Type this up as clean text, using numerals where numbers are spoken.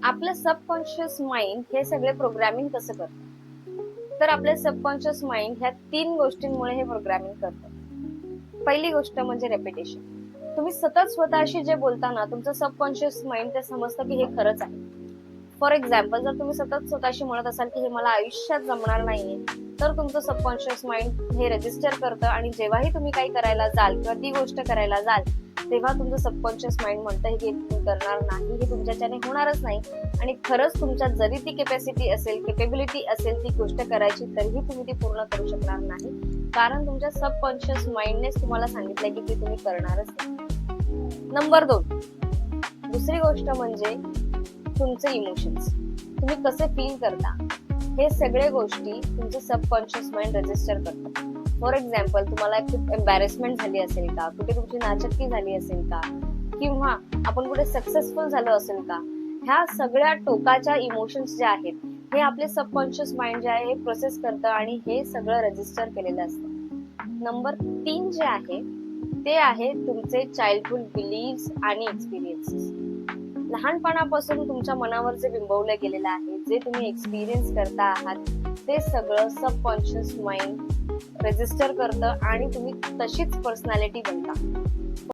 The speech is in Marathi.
आपलं सबकॉन्शियस माइंड हे सगळे प्रोग्रामिंग कसं करतं? तर आपले सबकॉन्शियस माइंड ह्या 3 गोष्टींमुळे हे प्रोग्रामिंग करतं. पहिली गोष्ट म्हणजे रेपिटेशन. तुम्ही सतत स्वतःशी जे बोलता ना, तुमचं सबकॉन्शियस माइंड ते समजतं की हे खरंच आहे. फॉर एक्झाम्पल, जर तुम्ही सतत स्वतःशी म्हणत असाल की हे मला आयुष्यात जमणार नाहीये, तर तुमचं सबकॉन्शियस माइंड हे रजिस्टर करतं आणि जेव्हाही तुम्ही काही करायला जाल किंवा ती गोष्ट करायला जाल, तेव्हा तुमचं सबकॉन्शियस माइंड म्हणतं की तुम्ही करणार नाही, हे तुमच्याच्याने होणारच नाही. आणि खरंच तुमच्यात जरी ती कॅपॅसिटी असेल, केपेबिलिटी असेल ती गोष्ट करायची, तरीही तुम्ही ती पूर्ण करू शकणार नाही, कारण तुमच्या सबकॉन्शियस माइंडनेच तुम्हाला सांगितलंय की ती तुम्ही करणारच नाही. नंबर 2, दुसरी गोष्ट म्हणजे तुमचे इमोशन्स. तुम्ही कसे फील करता, हे सगळे गोष्टी तुमचे सबकॉन्शियस माइंड रजिस्टर करतात. फॉर एक्झाम्पल, तुम्हाला खूप एम्बॅरेसमेंट झाली असेल का, कुठे तुमची नाचक्की झाली असेल का, किंवा आपण कुठे सक्सेसफुल झालो असेल का, ह्या सगळ्या टोकाच्या इमोशन्स जे आहेत, हे आपले सबकॉन्शियस माइंड जे आहे हे प्रोसेस करतं आणि हे सगळं रजिस्टर केलेलं असतं. नंबर 3 जे आहे ते आहे तुमचे चाइल्डहुड बिलीव्स आणि एक्सपिरियन्सेस. लहानपणापासून तुमच्या मनावर जे बिंबवलं गेलेलं आहे, जे तुम्ही एक्सपिरियन्स करता आहात, ते सगळं सबकॉन्शियस माइंड रजिस्टर करतं आणि तुम्ही तशीच पर्सनॅलिटी बनता.